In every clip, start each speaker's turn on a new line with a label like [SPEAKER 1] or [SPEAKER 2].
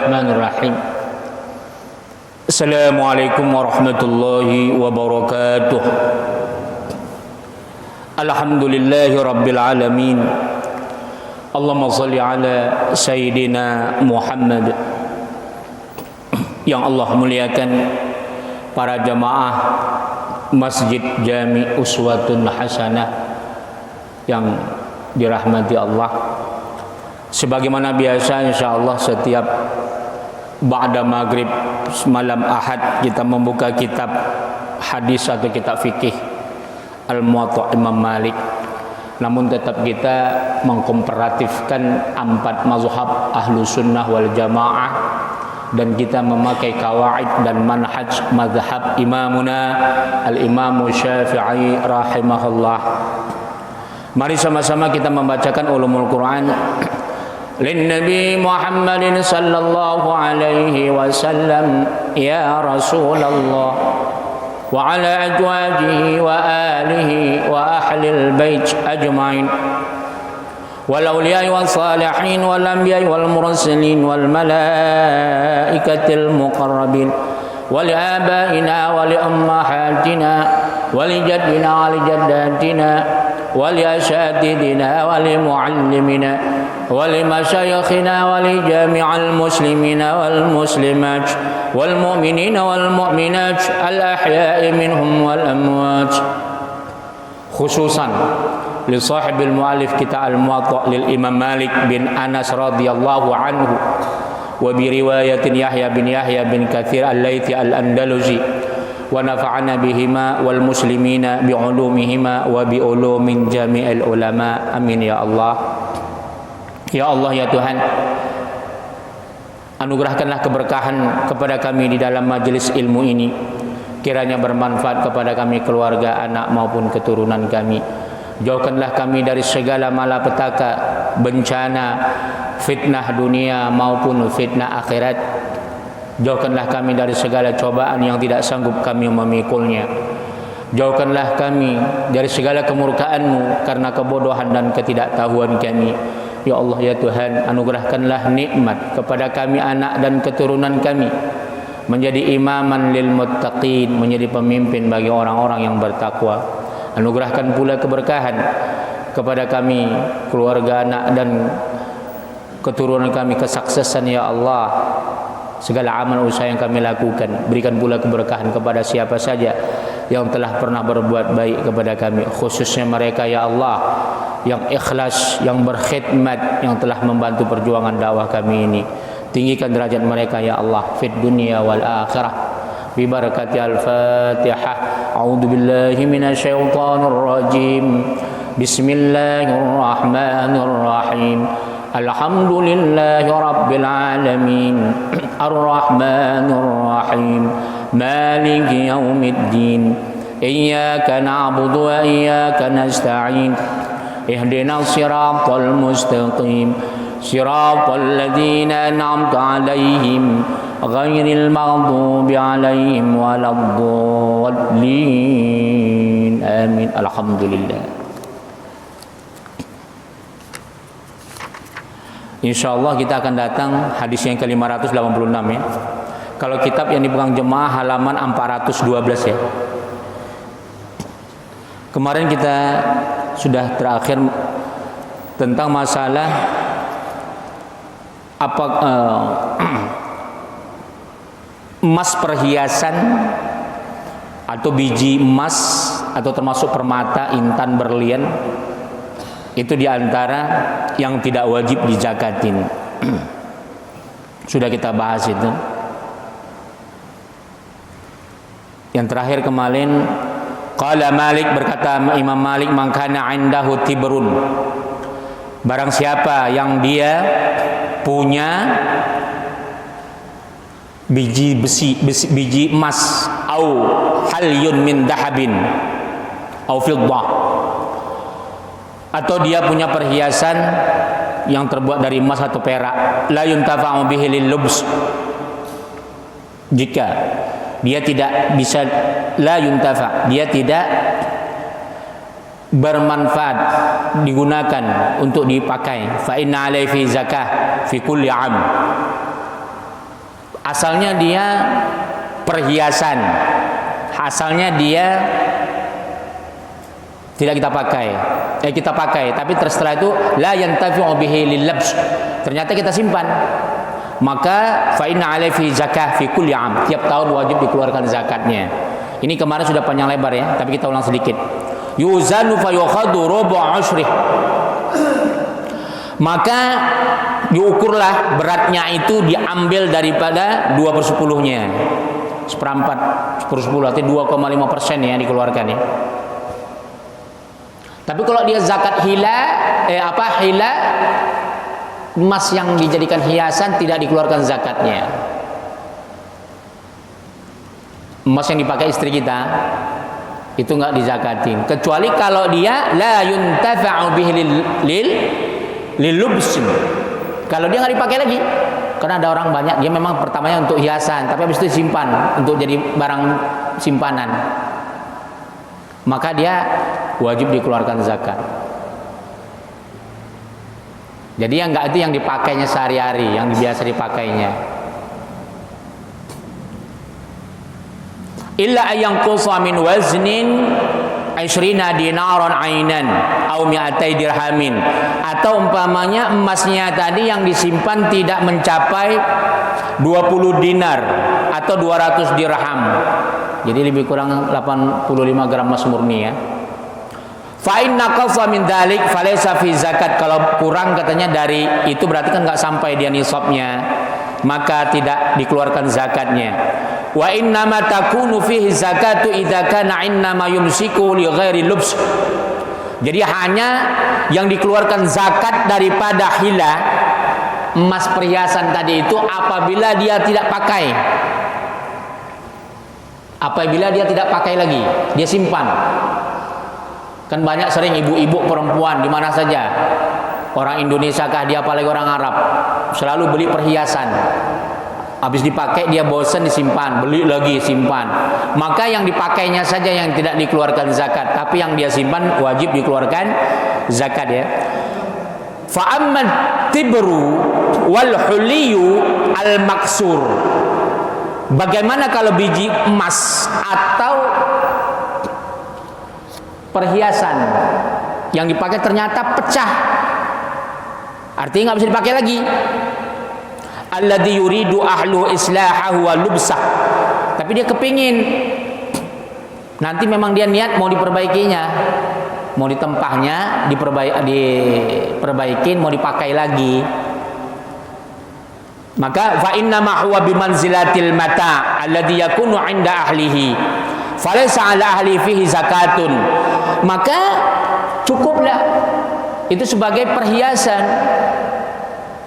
[SPEAKER 1] Bismillahirrahmanirrahim. Assalamualaikum warahmatullahi wabarakatuh. Alhamdulillahi rabbil alamin. Allahumma salli ala Sayyidina Muhammad. Yang Allah muliakan para jamaah Masjid Jami Uswatun Hasanah yang dirahmati Allah. Sebagaimana biasa insyaallah setiap ba'da maghrib malam Ahad kita membuka kitab hadis atau kitab fikih Al-Muwatta' Imam Malik. Namun tetap kita mengkomparatifkan 4 mazhab ahlu sunnah wal jamaah, dan kita memakai kawaid dan manhaj mazhab imamuna al-Imam Syafi'i rahimahullah. Mari sama-sama kita membacakan ulumul Quran. Lin Nabi Muhammadin sallallahu alaihi wasallam ya Rasulullah wa ala azwajihi wa alihi wa ahlil bait ajma'in wal awliya wal salihin wal anbiya wal mursalin wal malaikatil muqarrabin wal abaina wal ummahatina wal jaddina wal jaddatina wal asatidina wal muallimina wal masyayikhina wal jami'al muslimina wal muslimat wal mu'minina wal mu'minat al ahya'i minhum wal amwat. Khususan li sahibil muallif kita al-Muwatta' lil Imam Malik bin Anas radhiyallahu anhu wa bi riwayatin Yahya bin Katsir al-Laitsi al-Andalusi wa nafa'ana bihima wal muslimina bi ulumihima wa bi ulumin jami'il ulama. Amin ya Allah. Ya Allah ya Tuhan, anugerahkanlah keberkahan kepada kami di dalam majelis ilmu ini. Kiranya bermanfaat kepada kami, keluarga, anak maupun keturunan kami. Jauhkanlah kami dari segala malapetaka, bencana, fitnah dunia maupun fitnah akhirat. Jauhkanlah kami dari segala cobaan yang tidak sanggup kami memikulnya. Jauhkanlah kami dari segala kemurkaan-Mu karena kebodohan dan ketidaktahuan kami. Ya Allah ya Tuhan, anugerahkanlah nikmat kepada kami, anak dan keturunan kami, menjadi imaman lil muttaqin, menjadi pemimpin bagi orang-orang yang bertakwa. Anugerahkan pula keberkahan kepada kami, keluarga, anak dan keturunan kami, kesuksesan ya Allah segala amal usaha yang kami lakukan. Berikan pula keberkahan kepada siapa saja yang telah pernah berbuat baik kepada kami, khususnya mereka ya Allah yang ikhlas, yang berkhidmat, yang telah membantu perjuangan dakwah kami ini. Tinggikan derajat mereka ya Allah fid dunya wal akhirah bi barakati al-Fatihah. A'udzu billahi minasyaitonir rajim. Bismillahirrahmanirrahim. Alhamdulillahi rabbil alamin. Ar-Rahmanir Rahim. Maliki yaumiddin. Iyyaka na'budu wa iyyaka nasta'in. Ihdinas siratal mustaqim. Siratal ladzina an'amta 'alaihim ghairil maghdubi 'alaihim waladdallin. Amin. Alhamdulillah. Insyaallah kita akan datang hadis yang ke-586 ya. Kalau kitab yang dipegang jemaah halaman 412 ya. Kemarin kita sudah terakhir tentang masalah apa emas perhiasan atau biji emas atau termasuk permata, intan, berlian, itu diantara yang tidak wajib dijakatin. Sudah kita bahas itu. Yang terakhir kemarin, qala Malik, berkata Imam Malik, man kana indahu tibrun, barang siapa yang dia punya biji besi, biji emas, au halyun min dahabin au fiddah, atau dia punya perhiasan yang terbuat dari emas atau perak, la yuntafa'u bihi lil lubs, jika dia tidak bisa, la yuntafa, dia tidak bermanfaat, digunakan untuk dipakai, fa inna alaihi zakah fi kulli am, asalnya dia perhiasan, asalnya dia tidak kita pakai, kita pakai, tapi setelah itu la yantafi'u bihi lil-labs, ternyata kita simpan, maka fa inna alaihi zakah fi kulli am, tiap tahun wajib dikeluarkan zakatnya. Ini kemarin sudah panjang lebar ya, tapi kita ulang sedikit. Yuzanu fa yukhadu rubu' ushrih, maka diukurlah beratnya itu diambil daripada 2/10-nya, 1/4, 1/10, artinya 2,5% ya dikeluarkan ya. Tapi kalau dia zakat hila, hila, emas yang dijadikan hiasan tidak dikeluarkan zakatnya. Emas yang dipakai istri kita itu enggak dizakatin, kecuali kalau dia la yuntafa'u bihi lilubs. Kalau dia nggak dipakai lagi, karena ada orang banyak dia memang pertamanya untuk hiasan, tapi habis itu simpan untuk jadi barang simpanan, maka dia wajib dikeluarkan zakat. Jadi yang enggak itu yang dipakainya sehari-hari, yang biasa dipakainya. Illa ayanqusa min waznin 20 dinaran ainan au 200 dirhamin, atau umpamanya emasnya tadi yang disimpan tidak mencapai 20 dinar atau 200 dirham, jadi lebih kurang 85 gram emas murni ya. Fa inna qasa min dzalik falaysa fi zakat, kalau kurang katanya dari itu berarti kan enggak sampai dia nisabnya, maka tidak dikeluarkan zakatnya. Wa innama takunu fihi zakatu idza kana innama yumsiku li ghairi lubs. Jadi hanya yang dikeluarkan zakat daripada hila, emas perhiasan tadi itu apabila dia tidak pakai. Apabila dia tidak pakai lagi, dia simpan. Kan banyak sering ibu-ibu perempuan di mana saja, orang Indonesia kah dia, apalagi orang Arab, selalu beli perhiasan. Habis dipakai dia bosan disimpan, beli lagi simpan. Maka yang dipakainya saja yang tidak dikeluarkan zakat, tapi yang dia simpan wajib dikeluarkan zakat ya. Fa amma tibru wal huliyu al maksur. Bagaimana kalau biji emas atau perhiasan yang dipakai ternyata pecah, artinya nggak bisa dipakai lagi. Alladzi yuridu ahlu islahahu wa lubsah, tapi dia kepingin nanti memang dia niat mau diperbaikinya, mau ditempahnya, diperbaikin, mau dipakai lagi, maka fa inna ma huwa bimanzilatil mata alladzi yakunu 'inda ahlihi falaysa 'ala ahli fihi zakatun, maka cukuplah itu sebagai perhiasan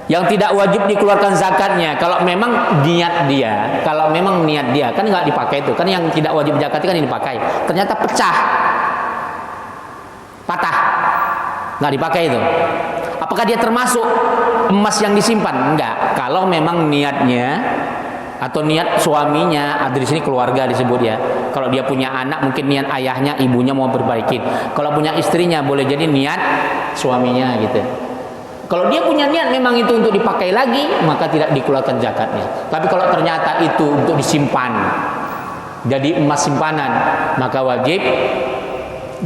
[SPEAKER 1] yang tidak wajib dikeluarkan zakatnya kalau memang niat dia, kan nggak dipakai itu, kan yang tidak wajib zakat kan yang dipakai, ternyata pecah, patah, nggak dipakai itu. Apakah dia termasuk emas yang disimpan? Enggak. Kalau memang niatnya atau niat suaminya, di sini keluarga disebut ya. Kalau dia punya anak, mungkin niat ayahnya, ibunya mau perbaikin. Kalau punya istrinya, boleh jadi niat suaminya gitu. Kalau dia punya niat memang itu untuk dipakai lagi, maka tidak dikeluarkan zakatnya. Tapi kalau ternyata itu untuk disimpan, jadi emas simpanan, maka wajib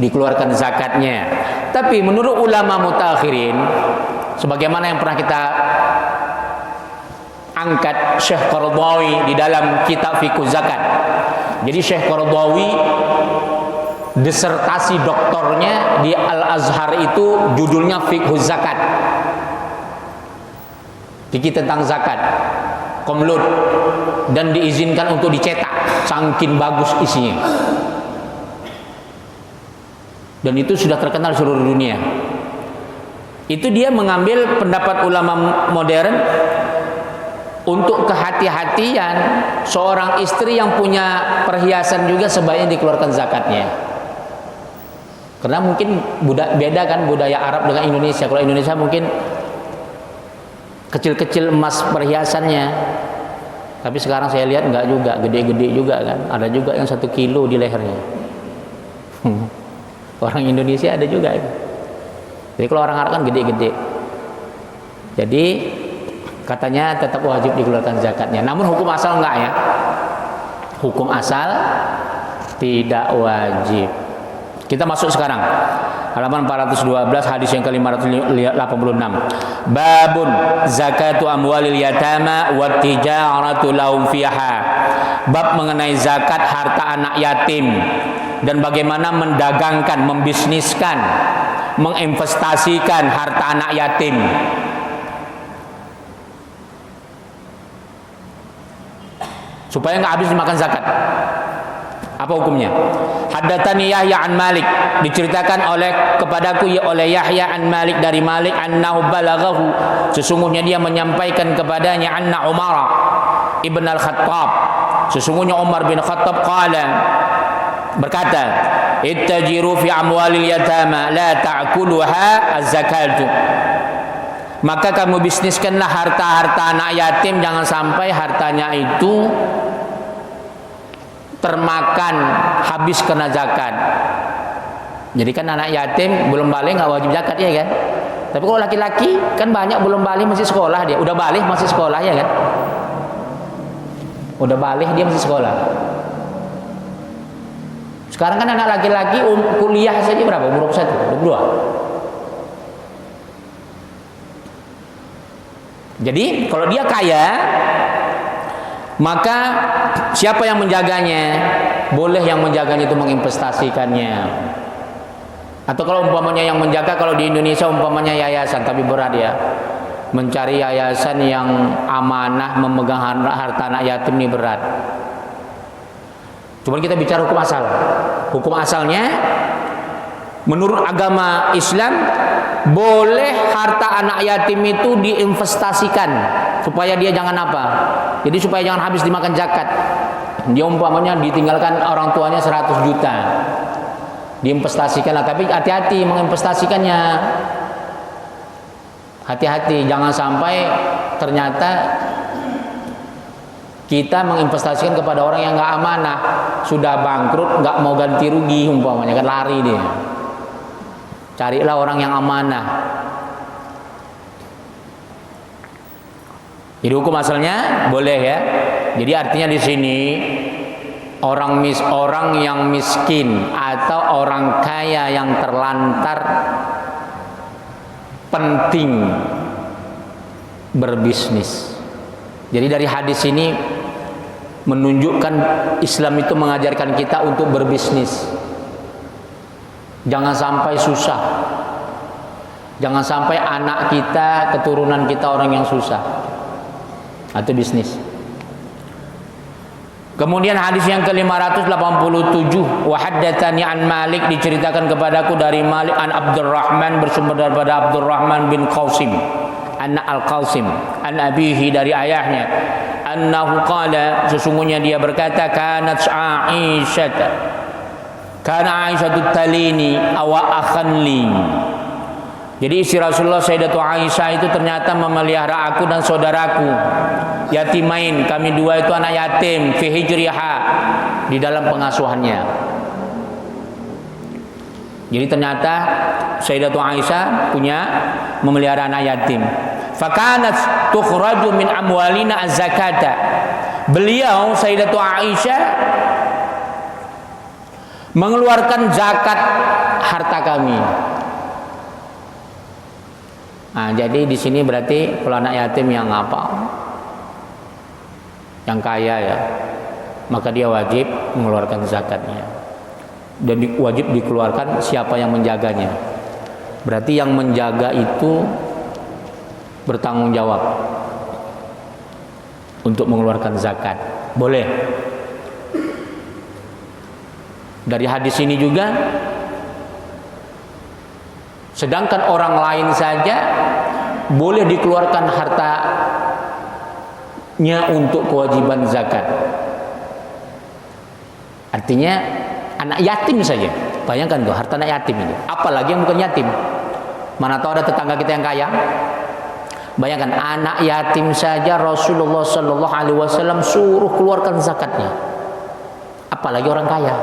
[SPEAKER 1] dikeluarkan zakatnya. Tapi menurut ulama mutakhirin, sebagaimana yang pernah kita angkat Syekh Qaradawi di dalam kitab Fiqh Zakat. Jadi Syekh Qaradawi disertasi doktornya di Al-Azhar itu judulnya Fiqh Zakat, fikih tentang zakat, komlut, dan diizinkan untuk dicetak, saking bagus isinya. Dan itu sudah terkenal di seluruh dunia. Itu dia mengambil pendapat ulama modern untuk kehati-hatian seorang istri yang punya perhiasan juga sebaiknya dikeluarkan zakatnya. Karena mungkin beda kan budaya Arab dengan Indonesia. Kalau Indonesia mungkin kecil-kecil emas perhiasannya, tapi sekarang saya lihat enggak juga, gede-gede juga kan. Ada juga yang 1 kilo di lehernya. Orang Indonesia ada juga itu. Jadi kalau orang Arab kan gede-gede. Jadi Katanya tetap wajib dikeluarkan zakatnya. Namun hukum asal enggak ya. Hukum asal tidak wajib. Kita masuk sekarang. Halaman 412 hadis yang ke-586. Babun zakatu amwalil yatama wa tijaratu lahum fiha. Bab mengenai zakat harta anak yatim dan bagaimana mendagangkan, membisniskan, menginvestasikan harta anak yatim. Supaya nggak habis dimakan zakat. Apa hukumnya? Haddatsani Yahya an Malik, diceritakan kepadaku oleh Yahya an Malik dari Malik annahu balaghahu, sesungguhnya dia menyampaikan kepadanya anna Umar ibn al-Khattab, sesungguhnya Umar bin Khattab berkata, ittajiru fi amwalil yatama la ta'kuluha az-zakatu. Maka kamu bisniskanlah harta-harta anak yatim, jangan sampai hartanya itu termakan habis kena zakat. Jadi kan anak yatim belum balik nggak wajib zakat ya kan. Tapi kalau laki-laki kan banyak belum balik masih sekolah dia, udah balik masih sekolah ya kan. Udah balik dia masih sekolah. Sekarang kan anak laki-laki kuliah saja berapa? Umur 21, 22. Jadi kalau dia kaya, maka siapa yang menjaganya? Boleh yang menjaganya itu menginvestasikannya. Atau kalau umpamanya yang menjaga, kalau di Indonesia umpamanya yayasan, tapi berat ya. Mencari yayasan yang amanah memegang harta anak yatim ini berat. Cuma kita bicara hukum asal. Hukum asalnya menurut agama Islam boleh harta anak yatim itu diinvestasikan supaya dia jangan apa? Jadi supaya jangan habis dimakan zakat. Dia umpamanya ditinggalkan orang tuanya 100 juta. Diinvestasikanlah, tapi hati-hati menginvestasikannya. Hati-hati, jangan sampai ternyata kita menginvestasikan kepada orang yang nggak amanah, sudah bangkrut, nggak mau ganti rugi umpamanya, kan lari dia. Carilah orang yang amanah. Jadi hukum asalnya boleh ya. Jadi artinya di sini orang yang miskin atau orang kaya yang terlantar penting berbisnis. Jadi dari hadis ini menunjukkan Islam itu mengajarkan kita untuk berbisnis. Jangan sampai susah. Jangan sampai anak kita, keturunan kita orang yang susah. Atau bisnis. Kemudian hadis yang ke-587, wa haddatsani an Malik, diceritakan kepadaku dari Malik an Abdurrahman, bersumber daripada Abdurrahman bin Qasim, anak Al-Qasim, an abihi, dari ayahnya, annahu qala, sesungguhnya dia berkata, kana Aisyah talini awa akhanli. Jadi istri Rasulullah Sayyidatu Aisyah itu ternyata memelihara aku dan saudaraku yatimain, kami dua itu anak yatim, fi hijriha, di dalam pengasuhannya. Jadi ternyata Sayyidatu Aisyah punya memelihara anak yatim. Fakanat tukhraju min amwalina az-zakata. Beliau Sayyidatu Aisyah mengeluarkan zakat harta kami. Nah, jadi di sini berarti kalau anak yatim yang apa? Yang kaya ya, maka dia wajib mengeluarkan zakatnya. Dan wajib dikeluarkan siapa yang menjaganya. Berarti yang menjaga itu bertanggung jawab untuk mengeluarkan zakat. Boleh. Dari hadis ini juga, sedangkan orang lain saja boleh dikeluarkan hartanya untuk kewajiban zakat. Artinya anak yatim saja. Bayangkan tuh, harta anak yatim ini. Apalagi yang bukan yatim. Mana tahu ada tetangga kita yang kaya. Bayangkan anak yatim saja Rasulullah Shallallahu Alaihi Wasallam suruh keluarkan zakatnya. Apalagi orang kaya.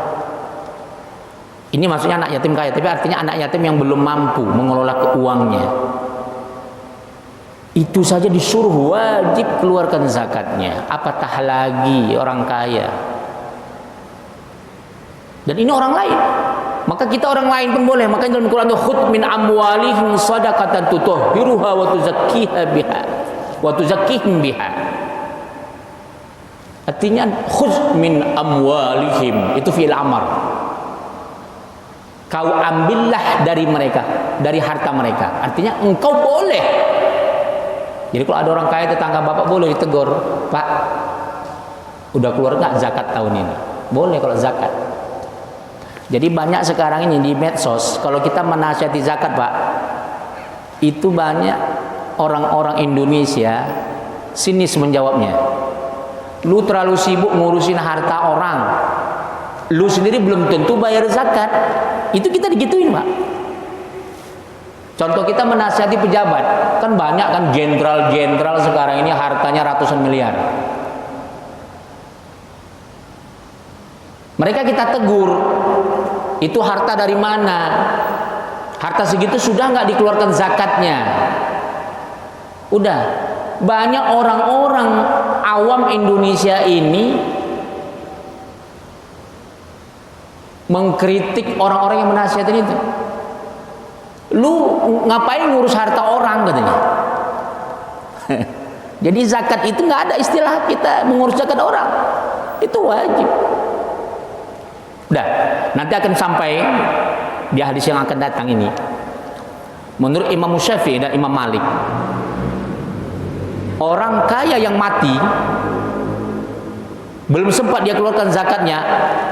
[SPEAKER 1] Ini maksudnya anak yatim kaya, tapi artinya anak yatim yang belum mampu mengelola uangnya. Itu saja disuruh wajib keluarkan zakatnya, apatah lagi orang kaya. Dan ini orang lain. Maka kita orang lain pun boleh. Makanya dalam Quran itu khudh min amwalihim shadaqatan tutahhiruha wa tuzakkiha biha wa tuzakkihim biha. Artinya khudh min amwalihim itu fi'il amar. Kau ambillah dari mereka, dari harta mereka. Artinya engkau boleh. Jadi kalau ada orang kaya tetangga bapak boleh ditegur, Pak, udah keluar nggak zakat tahun ini? Boleh kalau zakat. Jadi banyak sekarang ini di medsos, kalau kita menasihati zakat, Pak, itu banyak orang-orang Indonesia sinis menjawabnya. Lu terlalu sibuk ngurusin harta orang, lu sendiri belum tentu bayar zakat. Itu kita digituin, Pak. Contoh kita menasihati pejabat, kan banyak kan jenderal-jenderal sekarang ini hartanya ratusan miliar. Mereka kita tegur, itu harta dari mana? Harta segitu sudah nggak dikeluarkan zakatnya? Udah. Banyak orang-orang awam Indonesia ini mengkritik orang-orang yang menasihatin itu. Lu ngapain ngurus harta orang, katanya. Jadi zakat itu nggak ada istilah kita mengurus zakat orang, itu wajib. Udah, nanti akan sampai di hadis yang akan datang ini. Menurut Imam Syafi'i dan Imam Malik, orang kaya yang mati belum sempat dia keluarkan zakatnya,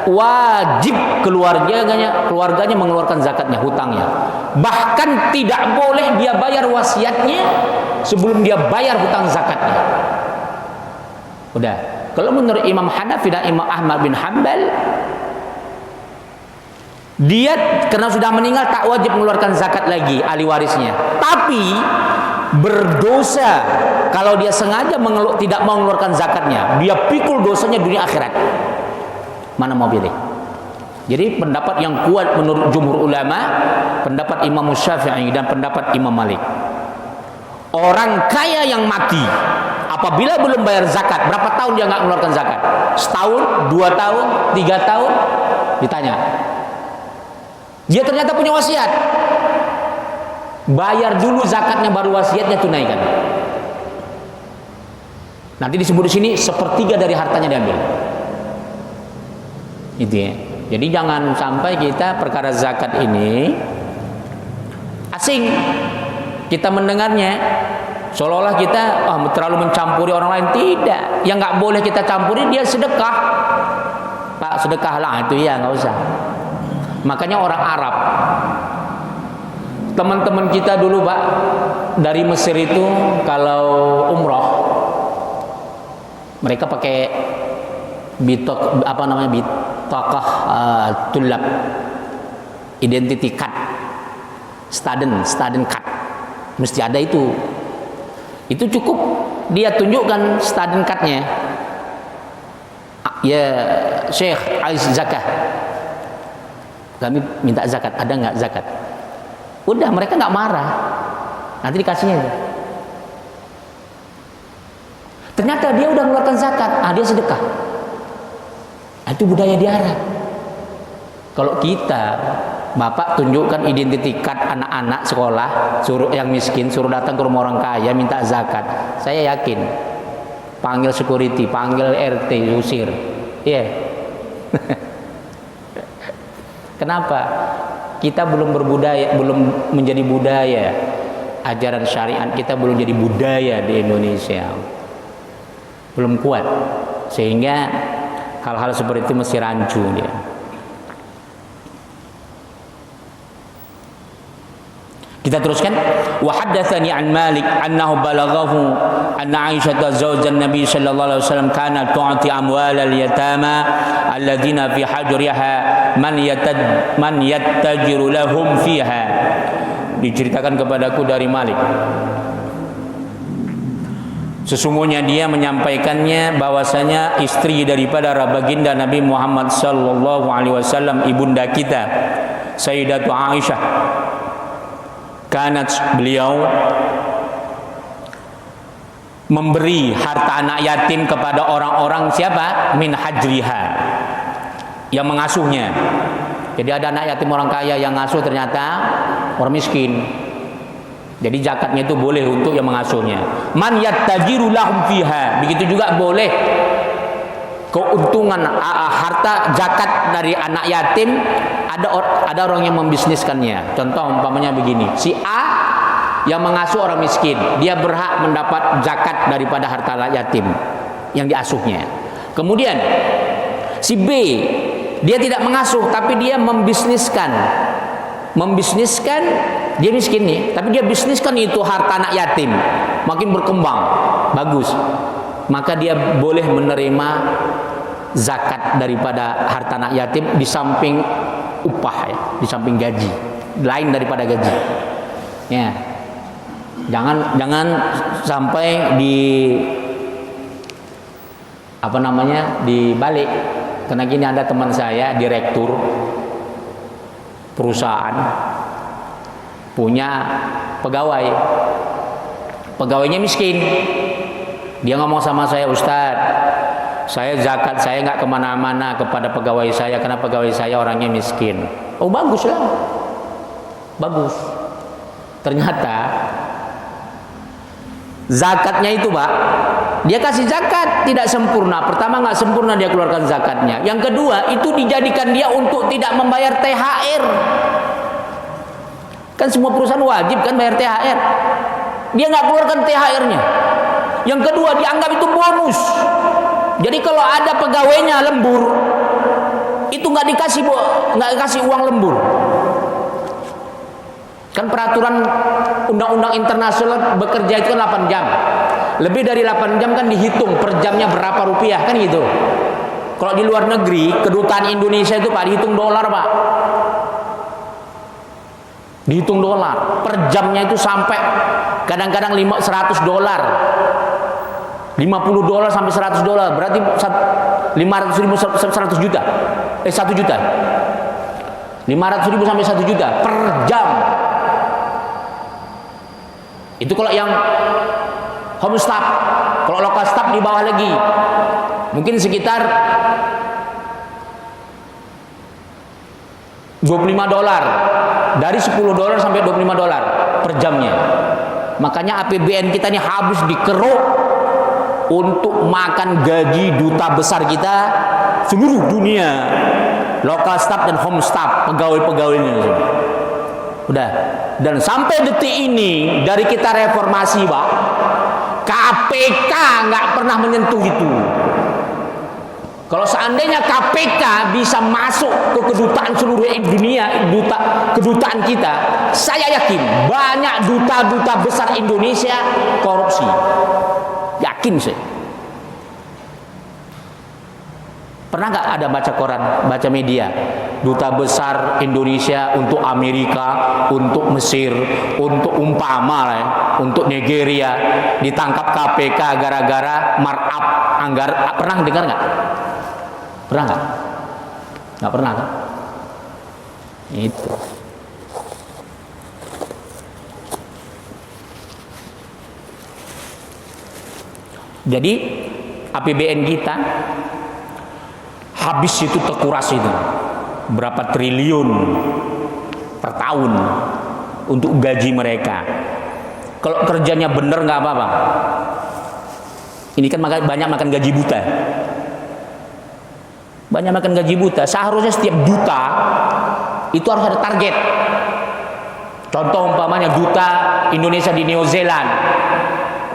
[SPEAKER 1] wajib keluarganya mengeluarkan zakatnya, hutangnya. Bahkan tidak boleh dia bayar wasiatnya sebelum dia bayar hutang zakatnya. Udah. Kalau menurut Imam Hanafi dan Imam Ahmad bin Hanbal, dia karena sudah meninggal tak wajib mengeluarkan zakat lagi ahli warisnya. Tapi berdosa kalau dia sengaja tidak mau mengeluarkan zakatnya. Dia pikul dosanya dunia akhirat. Mana mau pilih? Jadi pendapat yang kuat menurut jumhur ulama, pendapat Imam Syafi'i dan pendapat Imam Malik, orang kaya yang mati apabila belum bayar zakat, berapa tahun dia nggak mengeluarkan zakat? Setahun, 2 tahun, 3 tahun? Ditanya. Dia ternyata punya wasiat, bayar dulu zakatnya baru wasiatnya tunaikan. Nanti disebut di sini 1/3 dari hartanya diambil. Itu ya. Jadi jangan sampai kita perkara zakat ini asing kita mendengarnya, seolah-olah kita terlalu mencampuri orang lain. Tidak. Yang nggak boleh kita campuri dia sedekah. Pak, sedekahlah itu ya, nggak usah. Makanya orang Arab, teman-teman kita dulu, Pak, dari Mesir itu kalau umroh mereka pakai bitaqah tulab, identity card, student card, mesti ada itu. Itu cukup dia tunjukkan student cardnya. Ya Syekh Aiz zakah, kami minta zakat, ada nggak zakat? Udah, mereka nggak marah, nanti dikasihnya aja. Ternyata dia udah mengeluarkan zakat, dia sedekah. Itu budaya di Arab. Kalau kita, bapak tunjukkan identitas card anak-anak sekolah, suruh yang miskin, suruh datang ke rumah orang kaya minta zakat, saya yakin panggil security, panggil RT, usir. Iya. Kenapa? Kita belum berbudaya, belum menjadi budaya. Ajaran syariat kita belum jadi budaya di Indonesia. Belum kuat. Sehingga hal-hal seperti itu mesti rancu dia. Kita teruskan. Wa haddatsani an Malik annahu balaghahu anna Aisyah zawjan Nabi sallallahu alaihi wasallam kanat tu'ti amwal al-yatama alladziina fi hajriha man yattajiru lahum fiha. Diceritakan kepadaku dari Malik, sesungguhnya dia menyampaikannya bahwasanya istri daripada baginda Nabi Muhammad sallallahu alaihi wasallam, ibunda kita Sayyidatu Aisyah, kanat, beliau memberi harta anak yatim kepada orang-orang siapa? Min hajriha, yang mengasuhnya. Jadi ada anak yatim orang kaya yang ngasuh ternyata orang miskin. Jadi zakatnya itu boleh untuk yang mengasuhnya. Man yattajiru lahum fiha. Begitu juga boleh keuntungan harta zakat dari anak yatim, ada orang yang membisniskannya. Contoh umpamanya begini, si A yang mengasuh orang miskin, dia berhak mendapat zakat daripada harta anak yatim yang diasuhnya. Kemudian si B, dia tidak mengasuh tapi dia membisniskan, dia miskin nih, tapi dia bisniskan itu harta anak yatim, makin berkembang, bagus, maka dia boleh menerima zakat daripada harta anak yatim di samping upah ya, di samping gaji, lain daripada gaji. Ya, jangan sampai dibalik. Karena gini, ada teman saya direktur perusahaan, punya pegawainya miskin. Dia ngomong sama saya, Ustadz, saya zakat saya nggak kemana-mana kepada pegawai saya karena pegawai saya orangnya miskin. Oh bagus lah, bagus. Ternyata zakatnya itu Pak, dia kasih zakat tidak sempurna. Pertama nggak sempurna dia keluarkan zakatnya. Yang kedua itu dijadikan dia untuk tidak membayar THR. Kan semua perusahaan wajib kan bayar THR. Dia nggak keluarkan THR-nya. Yang kedua dianggap itu bonus. Jadi kalau ada pegawainya lembur, itu nggak dikasih uang lembur. Kan peraturan undang-undang internasional bekerja itu kan 8 jam. Lebih dari 8 jam kan dihitung per jamnya berapa rupiah kan gitu. Kalau di luar negeri, kedutaan Indonesia itu Pak dihitung dolar Pak. Dihitung dolar. Per jamnya itu sampai kadang-kadang $100. $50 sampai $100, berarti 500.000 100 juta. 1 juta. 500.000 sampai 1 juta per jam. Itu kalau yang home staff. Kalau local staff di bawah lagi, mungkin sekitar $25. Dari $10 sampai $25 per jamnya. Makanya APBN kita ini habis dikeruk untuk makan gaji duta besar kita seluruh dunia, local staff dan home staff, pegawai-pegawainya. Udah. Dan sampai detik ini dari kita reformasi Pak, KPK nggak pernah menyentuh itu. Kalau seandainya KPK bisa masuk ke kedutaan seluruh dunia, kedutaan kita, saya yakin banyak duta-duta besar Indonesia korupsi. Yakin sih. Pernah nggak ada baca koran, baca media, duta besar Indonesia untuk Amerika, untuk Mesir, untuk untuk Nigeria ditangkap KPK gara-gara markup anggaran? Pernah dengar nggak? Pernah nggak? Nggak pernah kan? Itu. Jadi APBN kita habis itu terkuras itu berapa triliun per tahun untuk gaji mereka. Kalau kerjanya bener nggak apa-apa. Ini kan banyak makan gaji buta. Banyak makan gaji buta. Seharusnya setiap duta itu harus ada target. Contoh umpamanya duta Indonesia di New Zealand,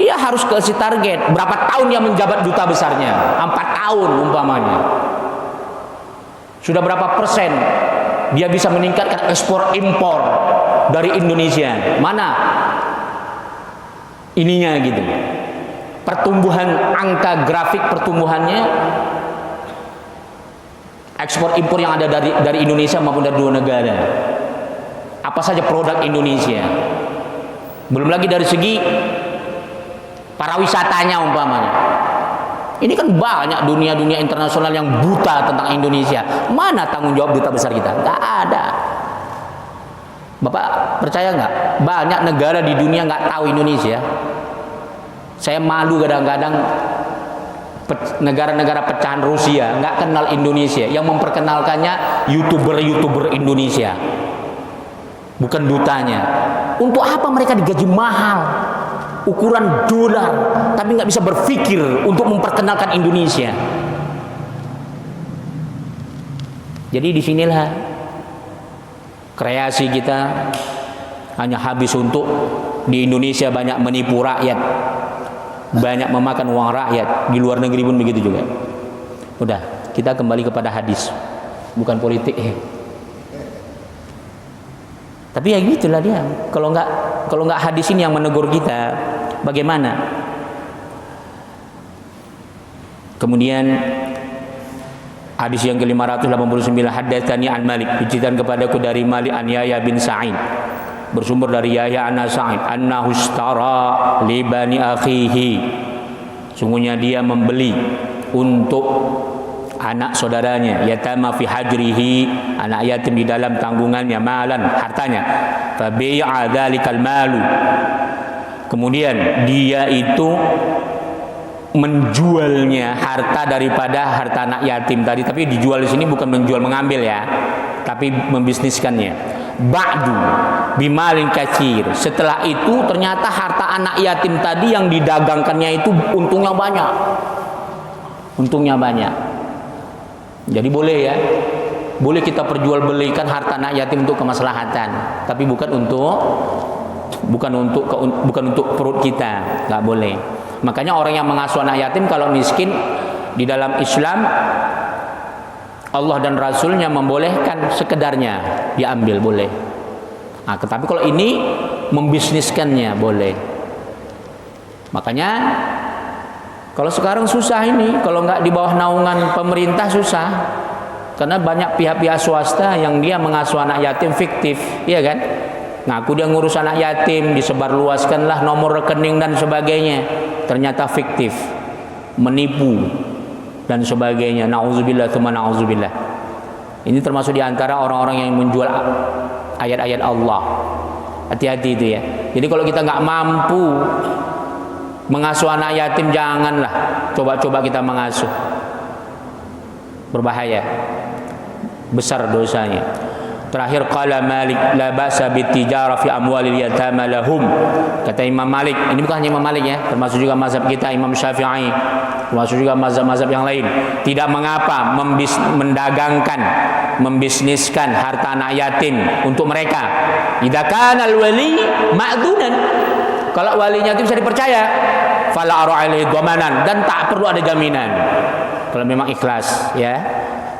[SPEAKER 1] dia harus kasih target berapa tahun dia menjabat duta besarnya. 4 tahun umpamanya. Sudah berapa persen dia bisa meningkatkan ekspor impor dari Indonesia? Mana ininya gitu. Pertumbuhan, angka grafik pertumbuhannya ekspor impor yang ada dari Indonesia maupun dari dua negara. Apa saja produk Indonesia. Belum lagi dari segi para wisatanya umpamanya. Ini kan banyak dunia-dunia internasional yang buta tentang Indonesia. Mana tanggung jawab duta besar kita? Nggak ada. Bapak percaya nggak? Banyak negara di dunia nggak tahu Indonesia. Saya malu kadang-kadang negara-negara pecahan Rusia nggak kenal Indonesia, yang memperkenalkannya youtuber Indonesia, bukan dutanya. Untuk apa mereka digaji mahal, ukuran dolar, tapi nggak bisa berpikir untuk memperkenalkan Indonesia? Jadi disinilah kreasi kita hanya habis untuk di Indonesia banyak menipu rakyat, banyak memakan uang rakyat. Di luar negeri pun begitu juga. Udah, kita kembali kepada hadis, bukan politik. Tapi ya gitulah dia. Kalau nggak hadis ini yang menegur kita, bagaimana? Kemudian hadis yang ke-589, haddatsani an Malik, diceritakan kepadaku dari Malik an Yahya bin Sa'id, bersumber dari Yahya an Sa'id, annahu ishtara li bani akhihi, sungguhnya dia membeli untuk anak saudaranya, yatama fi hajrihi, anak yatim di dalam tanggungannya, malan, hartanya, fa bai'a dzalikal malu, kemudian dia itu menjualnya harta daripada harta anak yatim tadi. Tapi dijual di sini bukan menjual mengambil ya, tapi membisniskannya. Ba'du bimalin katsir, setelah itu ternyata harta anak yatim tadi yang didagangkannya itu untungnya banyak. Jadi boleh ya, boleh kita perjualbelikan harta anak yatim untuk kemaslahatan, tapi bukan untuk perut kita, nggak boleh. Makanya orang yang mengasuh anak yatim kalau miskin di dalam Islam, Allah dan Rasulnya membolehkan sekedarnya diambil, boleh. Nah, tetapi kalau ini membisniskannya boleh. Makanya kalau sekarang susah ini, kalau nggak di bawah naungan pemerintah susah, karena banyak pihak-pihak swasta yang dia mengasuh anak yatim fiktif, iya kan? Ngaku dia ngurus anak yatim, disebarluaskanlah nomor rekening dan sebagainya, ternyata fiktif, menipu dan sebagainya. Nauzubillah tsumma nauzubillah. Ini termasuk diantara orang-orang yang menjual ayat-ayat Allah. Hati-hati itu ya. Jadi kalau kita nggak mampu mengasuh anak yatim, janganlah coba-coba kita mengasuh. Berbahaya, besar dosanya. Terakhir, qala Malik la ba'sa bitijara fi amwalil yatama lahum. Kata Imam Malik, ini bukan hanya Imam Malik ya, termasuk juga mazhab kita Imam Syafi'i, termasuk juga mazhab-mazhab yang lain. Tidak mengapa mendagangkan, membisniskan harta anak yatim untuk mereka. Idza kana al-wali ma'dunan, kalau walinya itu bisa dipercaya, fala ara alaihi dhamanan, dan tak perlu ada jaminan kalau memang ikhlas ya.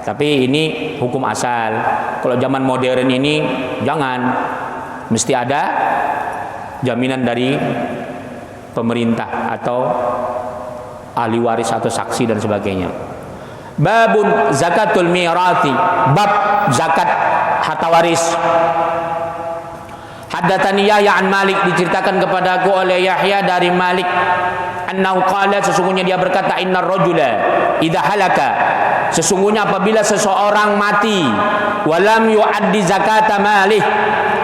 [SPEAKER 1] Tapi ini hukum asal. Kalau zaman modern ini jangan, mesti ada jaminan dari pemerintah atau ahli waris atau saksi dan sebagainya. Babun zakatul mirati, bab zakat harta waris. Haddatsani Yahya an Malik, diceritakan kepadaku oleh Yahya dari Malik, annahu qala, sesungguhnya dia berkata, innar rajula idza halaka, sesungguhnya apabila seseorang mati, walam yu'addi zakata malih,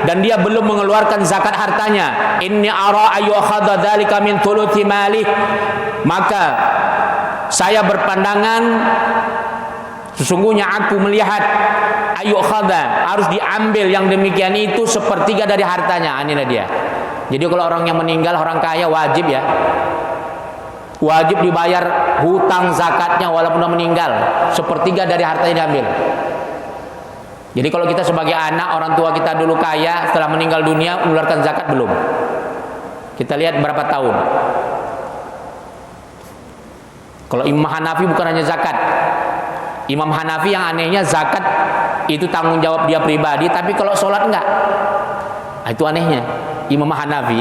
[SPEAKER 1] dan dia belum mengeluarkan zakat hartanya, inni ara ayyukhadha dzalika min thuluthi malih, maka saya berpandangan, sesungguhnya aku melihat ayyukhadha, harus diambil yang demikian itu sepertiga dari hartanya. Inilah dia. Jadi kalau orang yang meninggal, orang kaya, wajib ya, wajib dibayar hutang zakatnya walaupun sudah meninggal, sepertiga dari hartanya diambil. Jadi kalau kita sebagai anak, orang tua kita dulu kaya, setelah meninggal dunia mengeluarkan zakat belum? Kita lihat berapa tahun. Kalau Imam Hanafi bukan hanya zakat. Imam Hanafi yang anehnya zakat itu tanggung jawab dia pribadi, tapi kalau sholat enggak. Nah, itu anehnya. Imam Hanafi,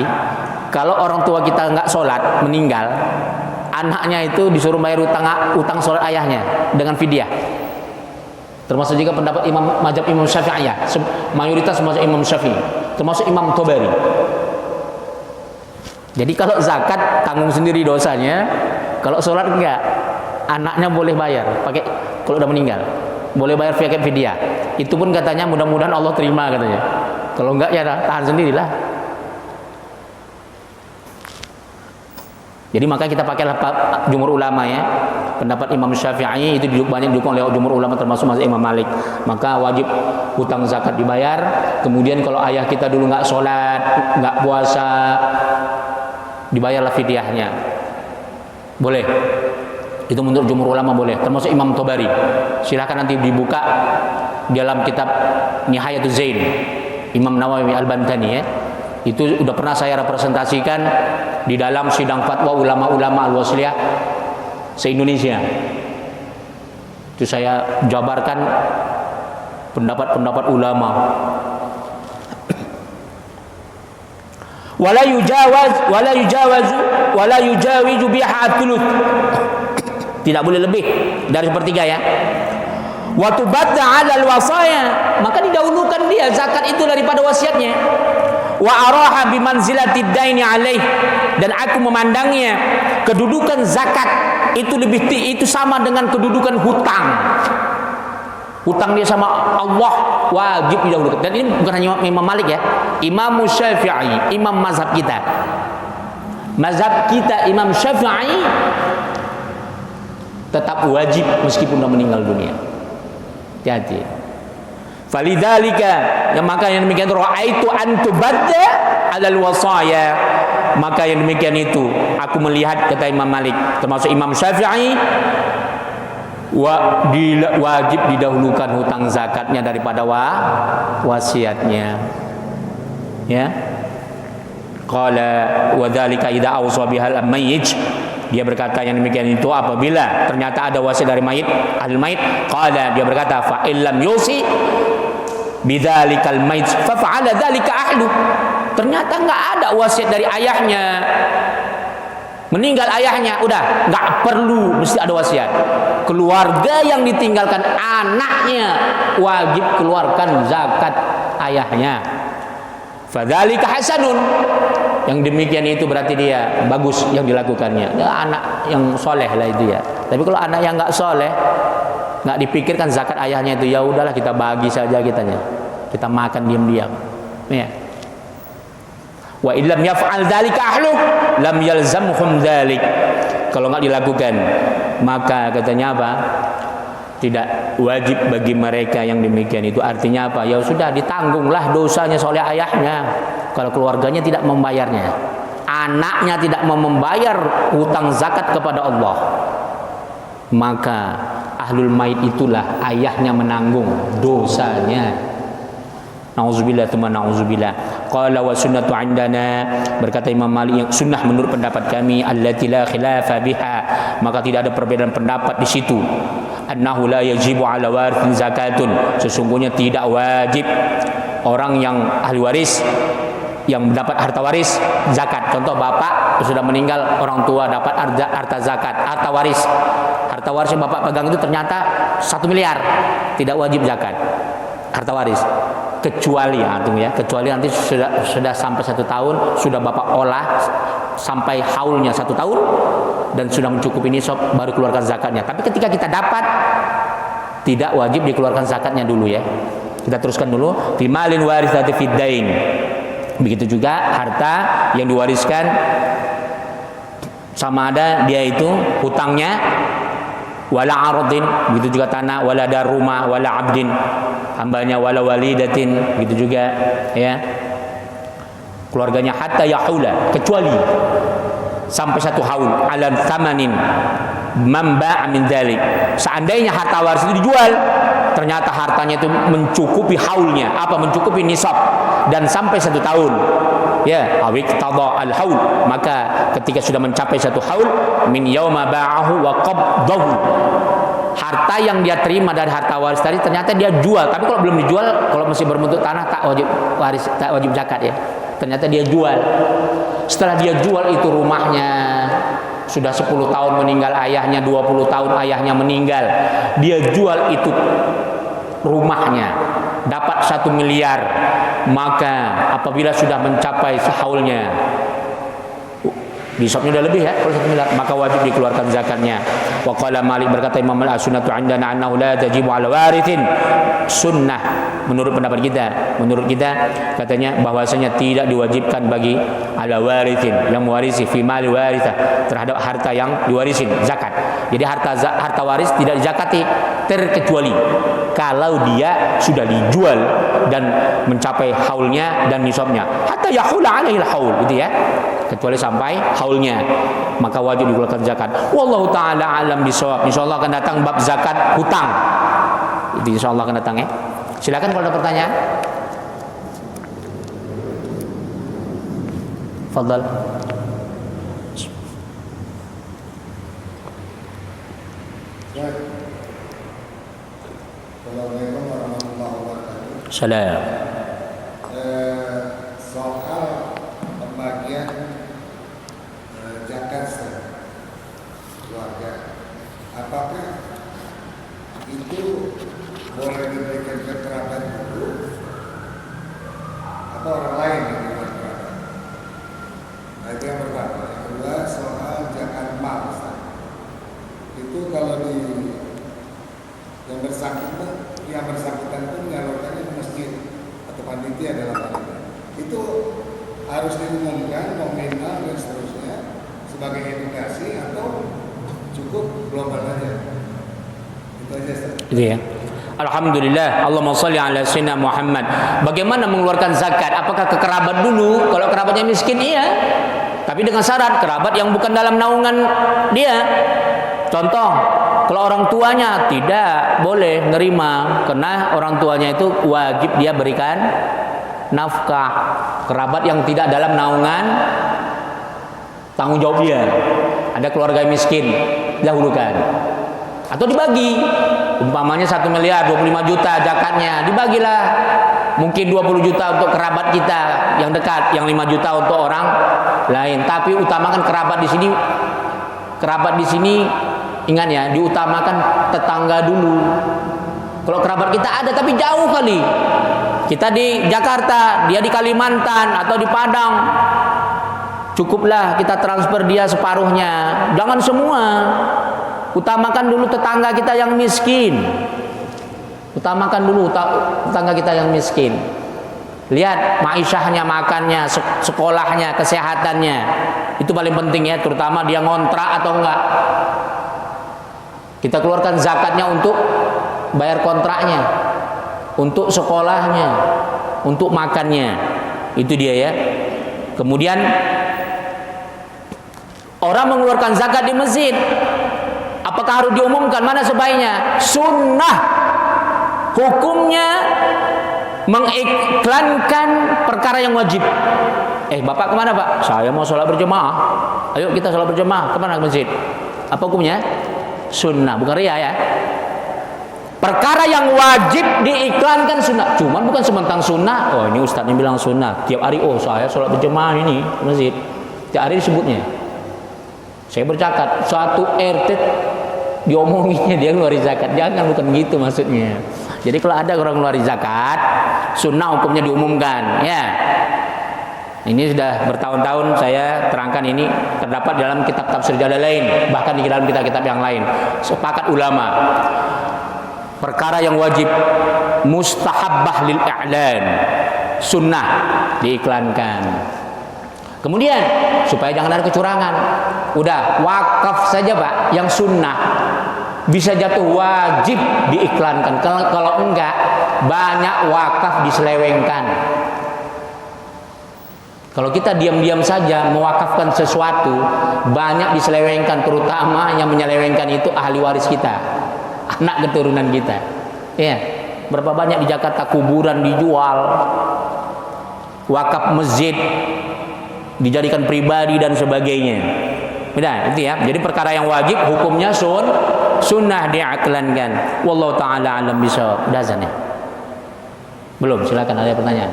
[SPEAKER 1] kalau orang tua kita enggak sholat, meninggal, anaknya itu disuruh bayar utang sholat ayahnya dengan fidyah. Termasuk juga pendapat mazhab Imam Syafi'i ya, mayoritas mazhab Imam Syafi'i, termasuk Imam Tobari. Jadi kalau zakat tanggung sendiri dosanya, kalau sholat enggak, anaknya boleh bayar pakai, kalau udah meninggal boleh bayar pakai fidyah. Itu pun katanya mudah-mudahan Allah terima katanya. Kalau enggak ya tahan sendirilah. Jadi maka kita pakailah jumhur ulama ya. Pendapat Imam Syafi'i itu banyak didukung oleh jumhur ulama termasuk mazhab Imam Malik. Maka wajib hutang zakat dibayar. Kemudian kalau ayah kita dulu nggak sholat, nggak puasa, dibayarlah fidyahnya. Boleh. Itu menurut jumhur ulama boleh. Termasuk Imam Tobari. Silakan nanti dibuka dalam kitab Nihayatul Zain Imam Nawawi Al-Bantani ya. Itu udah pernah saya representasikan di dalam sidang fatwa ulama-ulama Al-Wasliyah se-Indonesia. Itu saya jabarkan pendapat-pendapat ulama. Wala yujawizu biha thuluth. Tidak boleh lebih dari sepertiga ya. Wa tubadda 'alal wasaya, maka didahulukan dia zakat itu daripada wasiatnya. Wa araha bimanzilatid daini alaih, dan aku memandangnya kedudukan zakat itu sama dengan kedudukan hutang. Hutang dia sama Allah wajib didahulukan. Dan ini bukan hanya Imam Malik ya, Imam Syafi'i, imam mazhab kita. Mazhab kita Imam Syafi'i tetap wajib meskipun sudah meninggal dunia. Hati-hati. Falidzalika, yang maka yang demikian ra'aitu an tubadda 'alal wasaya, maka yang demikian itu aku melihat, kata Imam Malik termasuk Imam Syafi'i, wajib didahulukan hutang zakatnya daripada wasiatnya ya. Qala wa dzalika idza awsa bihal mayyit, dia berkata yang demikian itu apabila ternyata ada wasiat dari mayit, ahli mayit. Qala, dia berkata fa illam yusi bidzalikal mayit fa fa'ala dzalika ahlu. Ternyata enggak ada wasiat dari ayahnya, meninggal ayahnya, udah enggak perlu mesti ada wasiat. Keluarga yang ditinggalkan anaknya wajib keluarkan zakat ayahnya. Fadzalika hasanun, yang demikian itu berarti dia bagus yang dilakukannya. Dia anak yang soleh lah itu ya. Tapi kalau anak yang enggak soleh, nggak dipikirkan zakat ayahnya itu, ya udahlah kita bagi saja kitanya, kita makan diam-diam ya. Wa illam yaf'al dzalika ahlu lam yalzamhum dzalik, kalau nggak dilakukan maka katanya apa, tidak wajib bagi mereka yang demikian itu. Artinya apa, ya sudah ditanggunglah dosanya oleh ayahnya kalau keluarganya tidak membayarnya, anaknya tidak mau membayar hutang zakat kepada Allah, maka ahlul mayit itulah ayahnya menanggung dosanya. Nauzubillah tsumma nauzubillah. Qala wa sunnatu indana, berkata Imam Malik, yang sunnah menurut pendapat kami, allati la khilafa biha, maka tidak ada perbedaan pendapat di situ. Annahu la yajibu ala warithin zakatun, sesungguhnya tidak wajib orang yang ahli waris yang mendapat harta waris zakat. Contoh bapak sudah meninggal, orang tua dapat harta zakat, harta waris yang bapak pegang itu ternyata 1 miliar, tidak wajib zakat harta waris, kecuali kecuali nanti sudah sampai 1 tahun, sudah bapak olah sampai haulnya 1 tahun dan sudah mencukupi nisab, baru keluarkan zakatnya. Tapi ketika kita dapat, tidak wajib dikeluarkan zakatnya dulu ya. Kita teruskan dulu, bimalin warithati fiddain. Begitu juga harta yang diwariskan, sama ada dia itu hutangnya, wala aradin, begitu juga tanah, wala dar rumah, wala abdin, hambanya, wala walidatin, begitu juga ya keluarganya, hatta yahula, kecuali sampai 1 haul, ala thamanin mamba min dzalik. Seandainya harta waris itu dijual, ternyata hartanya itu mencukupi haulnya, mencukupi nisab dan sampai 1 tahun ya, awik tada al haul, maka ketika sudah mencapai 1 haul min yauma ba'ahu wa qabdahu, harta yang dia terima dari harta waris tadi ternyata dia jual. Tapi kalau belum dijual, kalau masih berbentuk tanah, tak wajib zakat ya. Ternyata dia jual. Setelah dia jual itu rumahnya, sudah 10 tahun meninggal ayahnya, 20 tahun ayahnya meninggal, dia jual itu rumahnya, dapat 1 miliar. Maka apabila sudah mencapai sehaulnya, nisabnya udah lebih ya, kalau 1 miliar maka wajib dikeluarkan zakatnya. Wa qala Malik, berkata Imam Al-Sunnatu indana annahu la tajibu 'ala warithin. Sunnah menurut pendapat kita, katanya bahwasanya tidak diwajibkan bagi ala warithin, yang mewarisi, fi mali warithah, terhadap harta yang diwarisin zakat. Jadi harta waris tidak dizakati terkecuali kalau dia sudah dijual dan mencapai haulnya dan nisabnya. Hatta yahula 'alaihil haul, gitu ya. Kecuali sampai haulnya maka wajib dikeluarkan zakat. Wallahu taala alam bisawab. Insyaallah akan datang bab zakat hutang. Itu insyaallah akan datang ya. Silakan kalau ada pertanyaan. Fadhal.
[SPEAKER 2] Assalamualaikum warahmatullahi wabarakatuh.
[SPEAKER 1] Salam.
[SPEAKER 2] Soal pembagian zakat keluarga, apakah itu boleh diberikan ke kerabat dulu atau orang lain yang bukan kerabat? Nah, itu yang pertama. Yang kedua, soal zakat mal, itu kalau yang bersangkutan itu menyalurkannya ke masjid atau panitia dalam hal itu harus diumumkan nominal dan seterusnya sebagai edukasi atau cukup global aja? Itu aja, Ustaz.
[SPEAKER 1] Itu ya. Alhamdulillah, Allahumma shalli ala sayyidina Muhammad. Bagaimana mengeluarkan zakat? Apakah ke kerabat dulu? Kalau kerabatnya miskin, iya. Tapi dengan syarat kerabat yang bukan dalam naungan dia. Contoh, kalau orang tuanya tidak boleh nerima, karena orang tuanya itu wajib dia berikan nafkah. Kerabat yang tidak dalam naungan tanggung jawab dia. Ada keluarga miskin, dahulukan. Atau dibagi, umpamanya 1 miliar 25 juta zakatnya, dibagilah mungkin 20 juta untuk kerabat kita yang dekat, yang 5 juta untuk orang lain. Tapi utamakan kerabat di sini ingat ya, diutamakan tetangga dulu. Kalau kerabat kita ada tapi jauh kali, kita di Jakarta, dia di Kalimantan atau di Padang, cukuplah kita transfer dia separuhnya, jangan semua. Utamakan dulu tetangga kita yang miskin. Utamakan dulu tetangga kita yang miskin. Lihat maishahnya, makannya, sekolahnya, kesehatannya. Itu paling penting ya, terutama dia ngontrak atau enggak. Kita keluarkan zakatnya untuk bayar kontraknya, untuk sekolahnya, untuk makannya. Itu dia ya. Kemudian orang mengeluarkan zakat di masjid, apakah harus diumumkan? Mana sebaiknya? Sunnah hukumnya mengiklankan perkara yang wajib. Bapak kemana Pak? Saya mau sholat berjemaah. Ayo kita sholat berjemaah. Kemana ke masjid? Apa hukumnya? Sunnah, bukan riya ya. Perkara yang wajib diiklankan sunnah. Cuman bukan sementang sunnah. Oh ini ustadznya bilang sunnah. Tiap hari, oh saya sholat berjemaah ini ke masjid. Tiap hari disebutnya. Saya bercatat, suatu RT diomonginnya dia ngeluarin zakat. Jangan, bukan gitu maksudnya. Jadi kalau ada orang ngeluarin zakat, sunnah hukumnya diumumkan ya. Ini sudah bertahun-tahun saya terangkan, ini terdapat dalam kitab tafsir Jalalain, bahkan di dalam kitab-kitab yang lain. Sepakat ulama, perkara yang wajib mustahabbah lil i'lan, sunnah diiklankan. Kemudian supaya jangan ada kecurangan, udah wakaf saja Pak, yang sunnah bisa jatuh wajib diiklankan. Kalau enggak, banyak wakaf diselewengkan. Kalau kita diam-diam saja mewakafkan sesuatu, banyak diselewengkan, terutama yang menyelewengkan itu ahli waris kita, anak keturunan kita. Ya, berapa banyak di Jakarta kuburan dijual, wakaf masjid dijadikan pribadi dan sebagainya. Beda, itu ya. Jadi perkara yang wajib hukumnya sunnah diiklankan. Wallahu taala alam bisawab. Udah azan ya? Belum, silakan ada pertanyaan.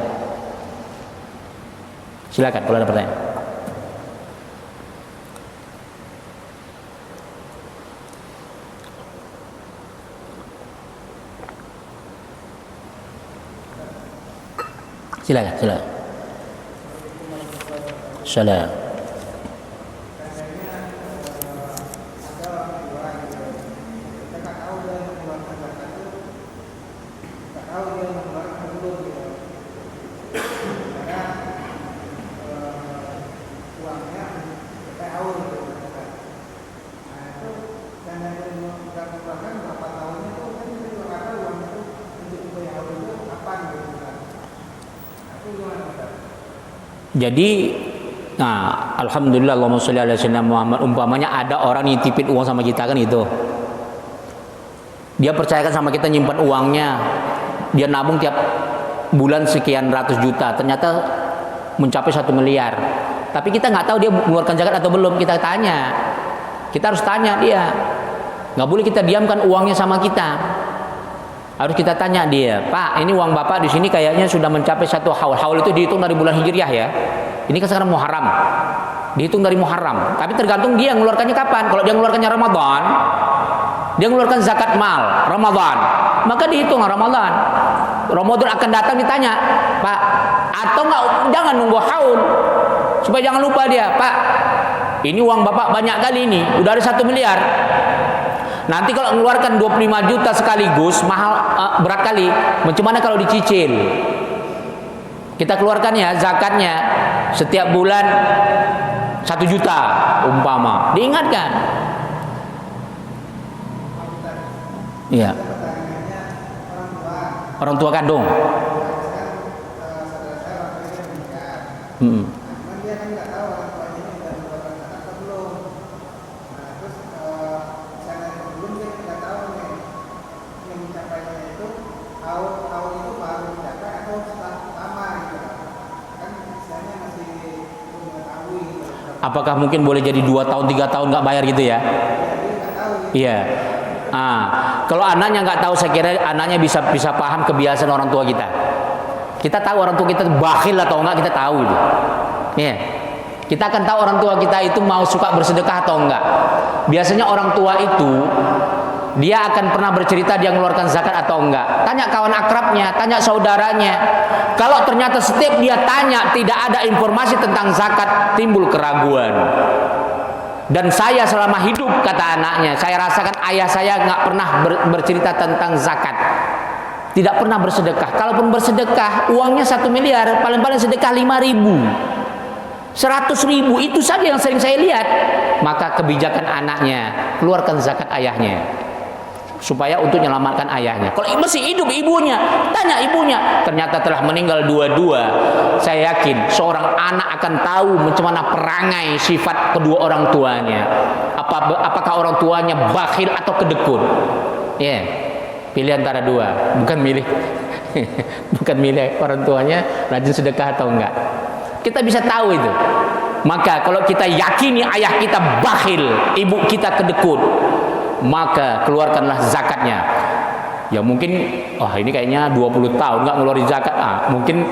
[SPEAKER 1] Silakan kalau ada pertanyaan. Silakan. Salam.
[SPEAKER 3] tahu dia mengeluarkan belum gitu. Karena uangnya PAU gitu. Nah itu dan yang sudah mengeluarkan berapa tahunnya itu kan kita juga nggak tahu uangnya itu untuk PAU itu kapan gitu kan. Nah, itu gimana Ustaz?
[SPEAKER 1] Jadi, nah, alhamdulillah Allahumma sholli ala sayyidina Muhammad, umpamanya ada orang nitipin uang sama kita kan itu. Dia percayakan sama kita nyimpan uangnya, dia nabung tiap bulan sekian ratus juta, ternyata mencapai 1 miliar. Tapi kita nggak tahu dia mengeluarkan zakat atau belum. Kita tanya, kita harus tanya dia. Nggak boleh kita diamkan uangnya sama kita. Harus kita tanya dia, Pak, ini uang Bapak di sini kayaknya sudah mencapai 1 haul. Haul itu dihitung dari bulan Hijriah ya. Ini kan sekarang Muharram. Dihitung dari Muharram. Tapi tergantung dia mengeluarkannya kapan. Kalau dia mengeluarkannya Ramadan, dia mengeluarkan zakat mal Ramadan, maka dihitung Ramadan. Ramadan akan datang ditanya, Pak, atau enggak, jangan nunggu haul. Supaya jangan lupa dia, Pak, ini uang Bapak banyak kali ini, udah ada 1 miliar. Nanti kalau mengeluarkan 25 juta sekaligus, mahal, berat kali. Macam mana kalau dicicil? Kita keluarkan ya zakatnya setiap bulan 1 juta umpama. Diingatkan. Iya. Orang tua kandung. Apakah mungkin boleh jadi 2 tahun 3 tahun nggak bayar gitu ya? Iya. Kalau anaknya nggak tahu, saya kira anaknya bisa paham kebiasaan orang tua kita. Kita tahu orang tua kita bakhil atau enggak, kita tahu itu. Iya. Kita akan tahu orang tua kita itu mau suka bersedekah atau enggak. Biasanya orang tua itu dia akan pernah bercerita dia mengeluarkan zakat atau enggak. Tanya kawan akrabnya, tanya saudaranya. Kalau ternyata setiap dia tanya tidak ada informasi tentang zakat, timbul keraguan. Dan saya selama hidup, kata anaknya, saya rasakan ayah saya nggak pernah bercerita tentang zakat. Tidak pernah bersedekah. Kalaupun bersedekah, uangnya 1 miliar, paling-paling sedekah 5.000, 100.000, itu saja yang sering saya lihat. Maka kebijakan anaknya, keluarkan zakat ayahnya, supaya untuk menyelamatkan ayahnya. Kalau masih hidup ibunya, tanya ibunya. Ternyata telah meninggal dua-dua. Saya yakin seorang anak akan tahu macam mana perangai sifat kedua orang tuanya. Apakah orang tuanya bakhil atau kedekut? Ya, pilih antara dua. Bukan milih, bukan milih orang tuanya rajin sedekah atau enggak. Kita bisa tahu itu. Maka kalau kita yakini ayah kita bakhil, ibu kita kedekut, maka keluarkanlah zakatnya. Ya mungkin, ini kayaknya 20 tahun nggak ngeluarin zakat. Mungkin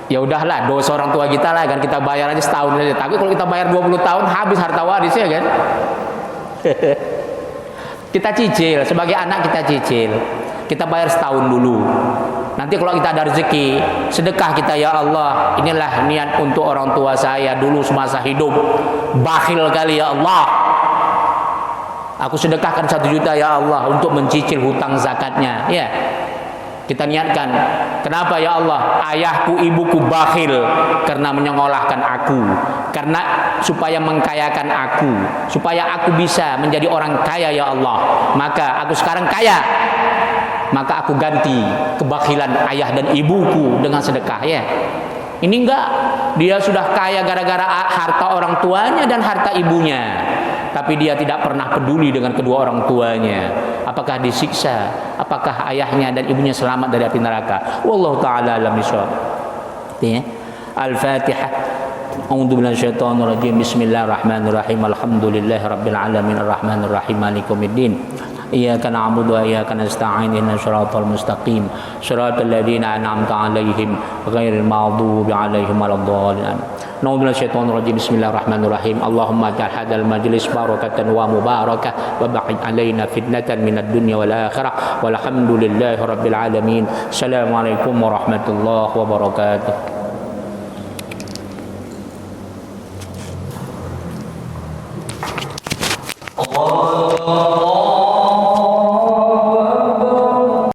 [SPEAKER 1] ya udahlah, dosa orang tua kita lah kan, kita bayar aja setahun aja. Tapi kalau kita bayar 20 tahun habis harta waris ya kan. Kita cicil, sebagai anak kita cicil. Kita bayar setahun dulu. Nanti kalau kita ada rezeki, sedekah kita, ya Allah, inilah niat untuk orang tua saya dulu semasa hidup. Bakhil kali ya Allah. Aku sedekahkan 1 juta ya Allah untuk mencicil hutang zakatnya. Ya, kita niatkan. Kenapa ya Allah? Ayahku, ibuku bakhil karena menyekolahkan aku, karena supaya mengkayakan aku, supaya aku bisa menjadi orang kaya ya Allah. Maka aku sekarang kaya, maka aku ganti kebakhilan ayah dan ibuku dengan sedekah. Ya, ini enggak, dia sudah kaya gara-gara harta orang tuanya dan harta ibunya, tapi dia tidak pernah peduli dengan kedua orang tuanya. Apakah disiksa? Apakah ayahnya dan ibunya selamat dari api neraka? Wallahu taala alam bishawab. Al-Fatihah. A'udzu billahi minasyaitonir rajim. Bismillahirrahmanirrahim. Alhamdulillahirabbil alamin arrahmanir rahim maliki yaumiddin. Iyyaka na'budu wa iyyaka nasta'in ihdinas siratal mustaqim siratal ladzina an'amta 'alaihim ghairil maghdubi 'alaihim waladdallin. Na'udzu billahi rajim. Bismillahirrahmanirrahim. Allahumma ja'al hadzal majlis barakatan wa mubarakah wa ba'id 'alaina fitnatan minad dunya wal akhirah walhamdulillahi rabbil alamin. Assalamualaikum warahmatullahi wabarakatuh.